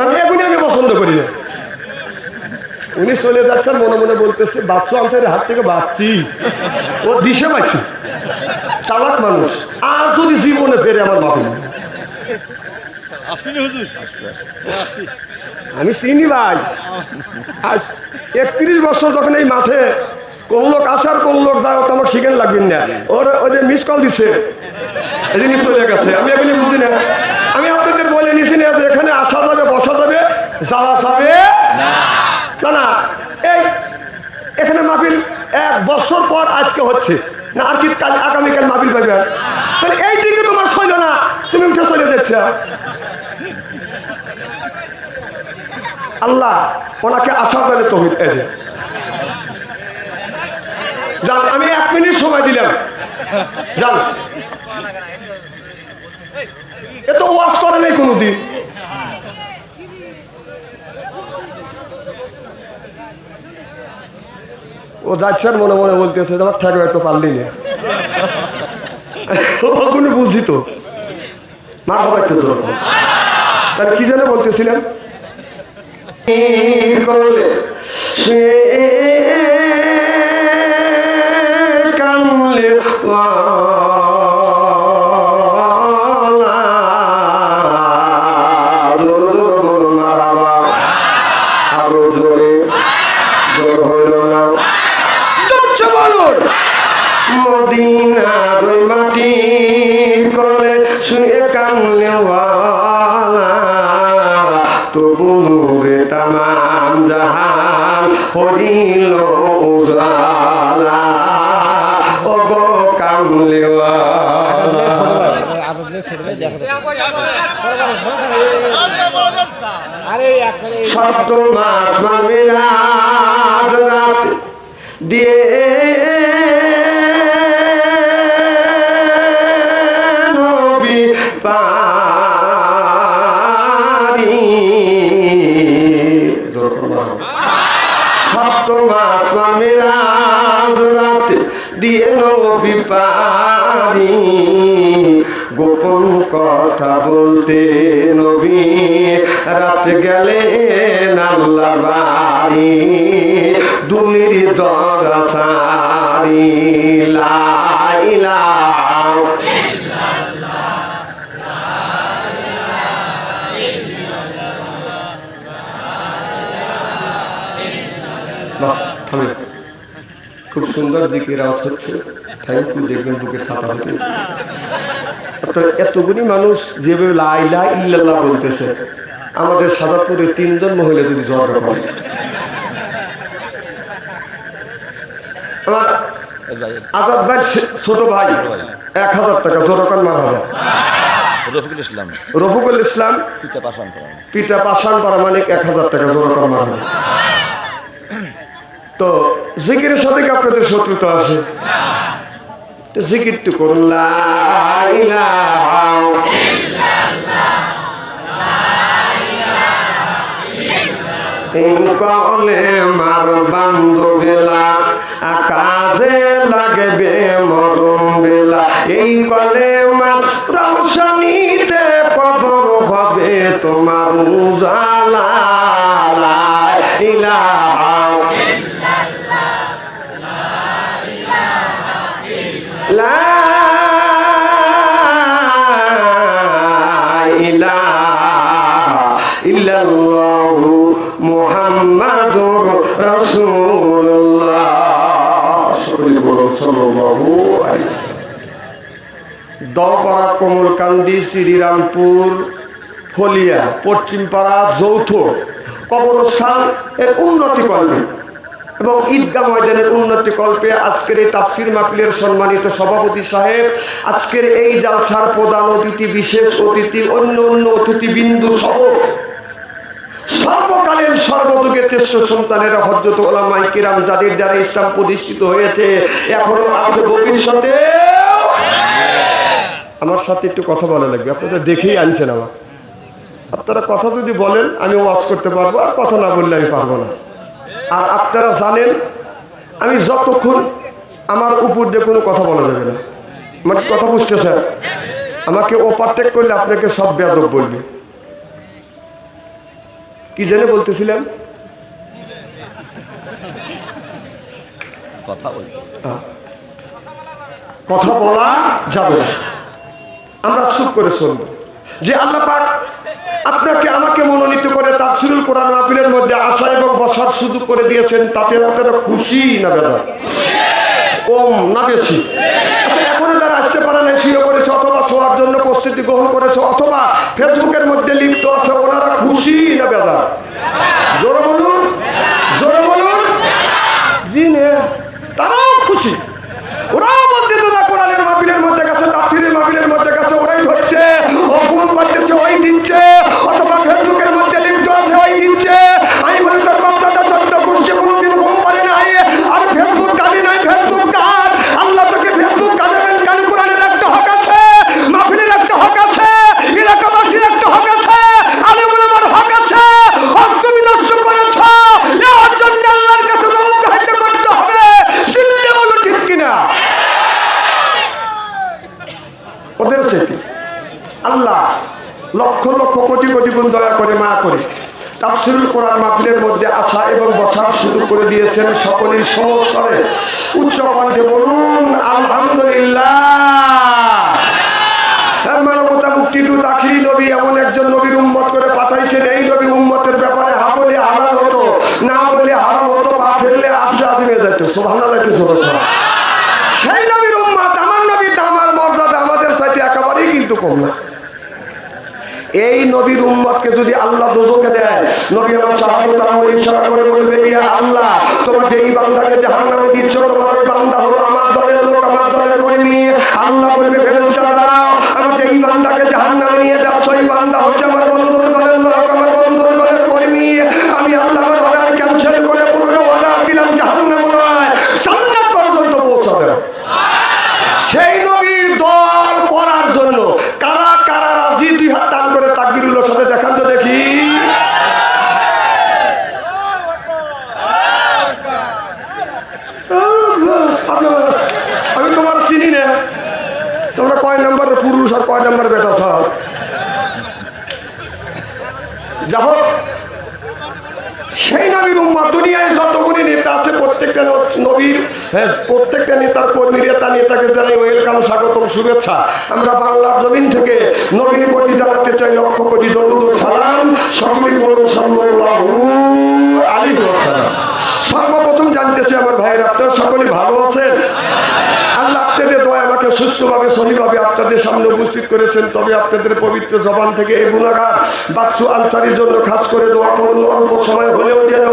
আমি এগুলি আমি পছন্দ করি না। উনি চলে যাচ্ছেন, মনে মনে বলতেছে বাচ্চা আমাদের হাত থেকে বাচ্চি, ও দিশে পাইছি, চালাক মানুষ, আর যদি জীবনে ফেরে আমার বাপে না। আমি চিনি ভাই, আজ 31 বছর যখন এই মাঠে কোন লোক আসার কোন লোক যায়, তো আমার শিখেন লাগবেন না। ওর ওই যে মিস কল দিচ্ছে, এই জিনিস চলে গেছে, আমি এখানে বুঝি না। আমি আপনাদের বলে নিছি না যে এখানে আসা যাবে, বসা যাবে, যাওয়া যাবে না। না, এই এখানে মাহফিল 1 বছর পর আজকে হচ্ছে না, আর কি কাল আগামীকাল মাহফিল পাইবেন, তাহলে এই দিকে তোমার সইল না, তুমি উঠে চলে যাচ্ছ। আল্লাহ ওনাকে আশা করে তৌফিক দেন। যান, আমি 1 মিনিট সময় দিলাম, যান। এ তো ওয়াজ করে নাই কোনোদিন। ও যাচ্ছে আর মনে মনে বলতেছে আমার ঠেকা তো পারলি না, ওগুলো বুঝি তো মার হবে একটু তো। তাহলে কি যেন বলতেছিলাম, করলে সে কামলে আরো জোরে জোর হইল না, মদিনার মাটি করে শুয়ে কামলে তবু রে তামাম জাহান হরিল উজালা, ও গো কামলে শব্দ মাস মামেরা রাত দিয়ে নবী পারি, শব্দ মাস মামেরা রাত দিয়ে নবী পারি, গোপন কথা বলতে নবী রাত গেলে আল্লাহ বাড়ি, দুনির দরা সারি লা ইলাহা ইল্লাল্লাহ লা ইলাহা ইল্লাল্লাহ। খুব সুন্দর জিকির আওয়াজ হচ্ছে, থ্যাংক ইউ। দেখবেন বুকের ছাতা হতে এতগুলি মানুষ যেভাবে লা ইলাহা ইল্লাল্লাহ বলতেছে, আমাদের সাদাপুরে 3 জন মহিলা যদি ঝগড়া করে, আমার আজাদ ভাই ছোট ভাই 1000 টাকা জোরকান মার হবে। রফিকুল ইসলাম পিতা পাশান পাড়া মানে 1000 টাকা জোরকান মার হবে। তো জিকিরের সাথে কি আপনাদের শত্রুতা আছে? তো জিকির তো করুন, লা ইলাহা ইল্লাল্লাহ, কলে মার বান্ধবেলা কাজে লাগবে মরম বেলা, এই কলে মার রওশনীতে কবর হবে তোমার উজালা, লা ইলাহা লা ইলাহা ইল্লাল্লাহু মুহাম্মাদুর রাসূলুল্লাহ সাল্লাল্লাহু আলাইহি ওয়াসাল্লাম। দপাড়া, কমলকান্দি, শ্রীরামপুর, ফলিয়া, পশ্চিমপাড়া যৌথ কবরস্থান এর উন্নতি করবে এবং ঈদগাহ ময়দানের উন্নতি কল্পে আজকের এই তাফসীর মাহফিলের সম্মানিত সভাপতি সাহেব, আজকের এই জালসার প্রধান অতিথি, বিশেষ অতিথি, অন্য অন্য অতিথিবৃন্দু সহ সর্বকালীন সর্বযুগের শ্রেষ্ঠ সন্তানেরা, হযরত উলামায়ে কিরাম, যাদের দ্বারা ইসলাম প্রতিষ্ঠিত হয়েছে, এখনো আছে, ভবিষ্যতে। আমার সাথে একটু কথা বলা লাগবে, আপনারা দেখেই আনছেন আমার। আপনারা কথা যদি বলেন আমি ওয়াজ করতে পারবো, আর কথা না বললে আমি পারবো না। আর আপনারা জানেন আমি যতক্ষণ আমার উপর দিয়ে কোনো কথা বলা যাবে না। আমার কথা বুঝতেছেন? আমাকে ওভারটেক করলে আপনাকে সব বেয়াদব বলবে। কি জেনে বলতেছিলাম? কথা বলা যাবে না, আমরা চুপ করে শুনব। যে আল্লাহ পাক আপনাকে আমাকে মনোনীত করে তাফসীরুল কোরআন মাহফিলের মধ্যে আসা এবং বসার সুযোগ করে দিয়েছেন, তাতে আপনারা খুশি না বেদনা? কম না বেশি? এখনো যারা আসতে পারে না, শুয়ে পড়েছে অথবা শোয়ার জন্য প্রস্তুতি গ্রহণ করেছে অথবা ফেসবুকের মধ্যে লিপ্ত আছে, ওনারা খুশি না বেদনা? জোরে বলুন, জোরে বলুন। জি না, তারাও খুশি। ওরাও মধ্যে তোরা কোরআনের মাহফিলের মধ্যে গেছে, তাফসীরের মাহফিলের মধ্যে গেছে, ওরাই ধরছে, ও ঘুম পাচ্ছে ওই দিচ্ছে, অথবা ফেসবুকের মধ্যে লিপ্ত আছে ওই দিচ্ছে। আমি বলি তোর বাপদাদা চন্দ্র গোষ্ঠী কোনোদিন ঘুম পারে নাই, আর ফেসবুক গালি নাই, ফেসবুক গান। আল্লাহ তোকে ফেসবুক গাজাবেন কেন? কোরআনের একটা হক আছে, মাহফিলের একটা হক আছে, এলাকাবাসীর একটা হক আছে, আলেম ওলামার হক আছে। হক তুমি নষ্ট করেছ, এর জন্য আল্লাহর কাছে জবাবদিহি করতে হবে। শুনলে বলো ঠিক কিনা? ওদের সেটি আল্লাহ লক্ষ লক্ষ কোটি কোটি গুণ দয়া করে মায়া করে তাফসীরুল কোরআন মাহফিলের মধ্যে আসা এবং বসার সুযোগ করে দিয়েছেন। সকলেই সমস্বরে উচ্চ কণ্ঠে বলুন আলহামদুলিল্লাহ। মানবতা মুক্তিদূত আখিরি নবী এমন একজন নবীর উম্মত করে পাঠাইছেন, এই নবী উম্মতের ব্যাপারে হা বলে হালাল হতো, না বলে হারাম হতো, পা ফেললে আসে আদমে যেত। সুবহানাল্লাহ, একটু জোরে বলুন। সেই নবীর উম্মত, আমার নবীর আমার মর্যাদা আমাদের সাথে একেবারেই কিন্তু কম না। এই নবীর উম্মতকে যদি আল্লাহ দোজখে দেয়, নবী আমার সাহাবত আমল ইশারা করে বলবে, ইয়া আল্লাহ, তোমার যেই বান্দাকে জাহান্নামে দিচ্ছ, তোমার ওই বান্দা হলো আমার দলের লোক, আমার দলের কর্মী। আল্লাহ বলবে, ফেরেশতা দাঁড়াও, আমার যেই বান্দাকে জাহান্নামে নিয়ে যাচ্ছ, ওই বান্দা হচ্ছে আমার বন্ধুর দলের লোক, আমার বন্ধুর দলের কর্মী। আমি আল্লাহ আমার অর্ডার ক্যান্সেল করে পুরো অর্ডার দিলাম, জাহান্নাম নয় জান্নাত পর্যন্ত পৌঁছে দেব। সেই নবীর দল করার জন্য কারা কারা রাজি? দুই হাত টান করে তাকবীরুল্লাহর সাথে দেখান তো দেখি। আমি তোমার চিনি না, তোমরা কয় নম্বর পুরুষ আর কয় নম্বর বেটা সব। যা হোক, সেই নবীর উম্মত দুনিয়ায় যতগুলি নেতা আছে, প্রত্যেকটা নবীর প্রত্যেকটা নেতার কর্মীরা তার নেতাকে জানাই ওয়েলকাম, স্বাগতম, শুভেচ্ছা। আমরা বাংলার জমিন থেকে নবীর প্রতি জানাতে চাই লক্ষ কোটি দরুদ ও সালাম। সকলেই বলুন সাল্লাল্লাহু আলাইহি ওয়াসাল্লাম। সর্বপ্রথম জানতেছি আমার ভাইয়ের, আপনারা সকলেই ভালো আছেন? আল্লাহ আপনাদের দয়া আমাকে সুস্থভাবে সহিভাবে আপনাদের সামনে উপস্থিত করেছেন। তবে আপনাদের পবিত্র জবান থেকে এই গুনাহগার বাচ্চু আনসারীর জন্য খাস করে দোয়া করুন। অল্প সময় হলেও যেন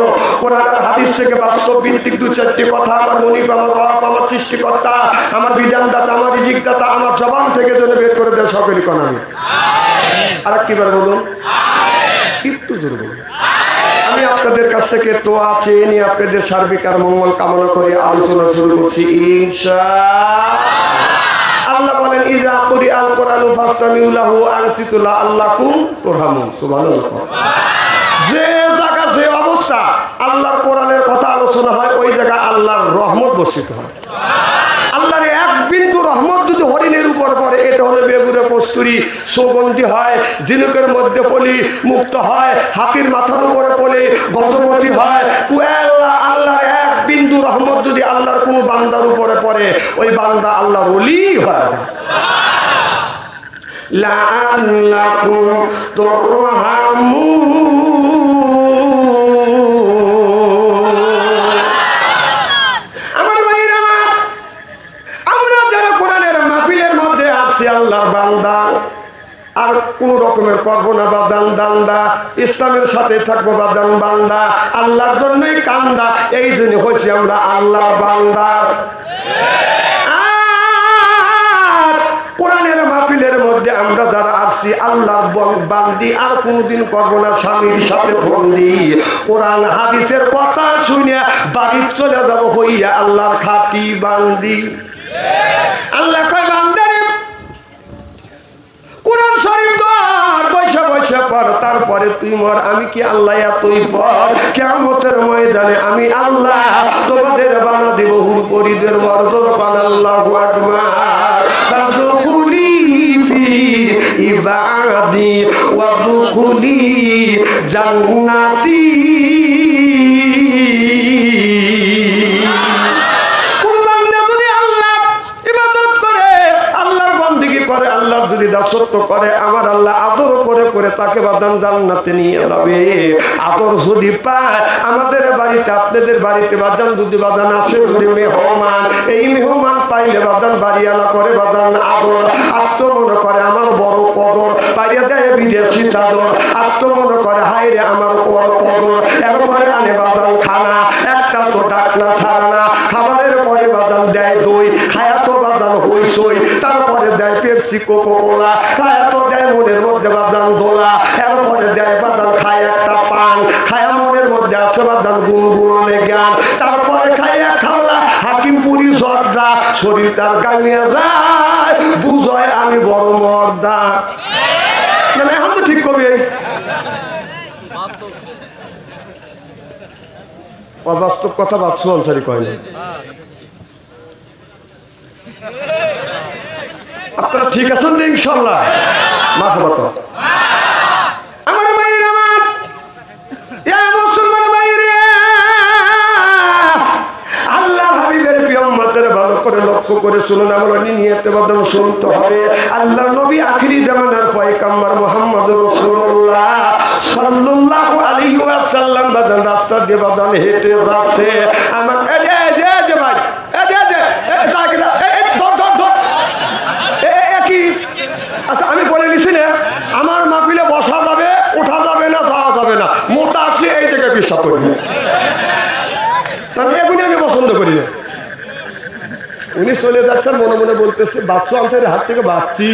কোরআন আর হাদিস থেকে বাস্তব ভিত্তিক দু চারটি কথা আমার মনিব, আমার রব, আমার সৃষ্টিকর্তা, আমার বিধানদাতা, আমার রিজিকদাতা আমার জবান থেকে যেন বের করে দেয়। সকলেই কোন আমি আর একটিবার বলুন, একটু জোরে বলুন। আমি আপনাদের কাছ থেকে দোয়া চেয়ে নিয়ে আপনাদের সার্বিক আর মঙ্গল কামনা করে আলোচনা শুরু করছি ইনশাআল্লাহ। আল্লাহ বলেন, ইযা কুরিআল কুরআনু ফাসতামিউ লাহু আনসিতু লাআল্লাকুম তুরহামুন। সুবহানাল্লাহ। যে জায়গা যে অবস্থা আল্লাহর কোরআনের কথা আলোচনা হয়, ওই জায়গা আল্লাহর রহমত বর্ষিত হয়। আল্লাহর এক বিন্দু রহমত যদি হরিণের উপর পড়ে, এটা হলে বেগুনে কস্তুরি সুগন্ধি হয়, ঝিনুকের মধ্যে পলি মুক্ত হয়, হাতির মাথার উপরে পলি গজপতি হয়। আল্লাহর এক বিন্দু রহমত যদি আল্লাহর কোনো বান্দার উপরে পড়ে, ওই বান্দা আল্লাহর ওলি হয়। লাআল্লাকুম তুরহামুন। আমার ভাইরা, আমরা যারা কোরআনের মাহফিলের মধ্যে আছি, আল্লাহর বান্দা, আর কোন রকমের করবো না বাদান দান্দা, ইসলামের সাথে থাকবো বাদান বান্দা, আল্লাহর জন্যই কান্দা, এই জন্য হয়েছি আমরা আল্লাহ বান্দা। কোরআনের মাহফিলের মধ্যে আমরা যারা আসছি আল্লাহর বান্দি, আর কোনোদিন করবো না স্বামীর সাথে বন্দি। কোরআন হাদিসের কথা শুনে বাড়ি চলে যাবো হইয়া আল্লাহর খাঁটি বান্দি। আল্লাহ কয়, বান্দারে কোরআন শরীফ ধর, বৈশা বৈশা পড়, তারপরে তুই মর। আমি কি আল্লাহ এতই পর, কিয়ামতের ময়দানে আমি আল্লাহ তোমাদের বানা দেব হুরপরিদের ওয়াজবান। আল্লাহু আকবার। তাদখুলি ফি ইবাদি ওয়াদখুলি জান্নাতি। যদি দাসত্ব করে আমার আল্লাহ আদর করে করে তাকে বাদান জান্নাতে নিয়ে যাবে। আদর যদি পায় আমাদের বাড়িতে আপনাদের বাড়িতে বাদান যদি বাদান আসে যদি মেহমান, এই মেহমান পাইলে বাদান বাড়িওয়ালা করে বাদান আদর, আত্মমনে করে আমার বড় কদর, পাইয়া দেয় বিদেশি চাদর, আত্মমনে করে হাইরে আমার বড় কদর। এরপরে আনে বাদান খানা, একটা তো ডাকনা ছাড়া না, খাবারের পরে বাদান দেয় দই, খায়া তো বাদান হইসই, তারপরে দেয় পেপসি কোকো কোলা, খায়া তো দেয় মনের মধ্যে বাদান দোলা, এরপরে দেয় বাদান খায় একটা পান, খায়া মনের মধ্যে আসে বাদান গুনগুনে জ্ঞান, তারপরে খাইয়া খাওয়া হাকিমপুরি জর্দা, শরীর তার গামিয়া যায়, বুঝয় আমি বড় মর্দা। মানে এখন তো ঠিক কবি অবাস্তব কথা ভাবছো আনসারি কয় না। আপনারা ঠিক আছেন তো ইনশাল্লাহ? মাথা বাতা আমার ভাইয়ের, আমার মুসলমান ভাইরে, আল্লাহ হাবিবের প্রিয় উম্মতের ভালো করে লক্ষ্য করে শুনুন, আমরা নিয়তে বদন শুনতে হবে। আল্লাহ নবী আখিরি জামানার পয়গম্বর মুহাম্মদ রাসূলুল্লাহ সাল্লাল্লাহু আলাইহি ওয়াসাল্লাম বাদান রাস্তা দিয়ে বাদান হেঁটে যাচ্ছে। আমার যে ভাই আচ্ছা আমি বলে নিছি না, আমার মাহফিলে বসা যাবে, ওঠা যাবে না, যাওয়া যাবে না, মোটা আসলে এই থেকে বিশ্বাস করবি, এগুলি আমি পছন্দ করি না। উনি চলে যাচ্ছেন মনে মনে বলতেছে বাচ্চা আনসারের হাত থেকে বাঁচছি।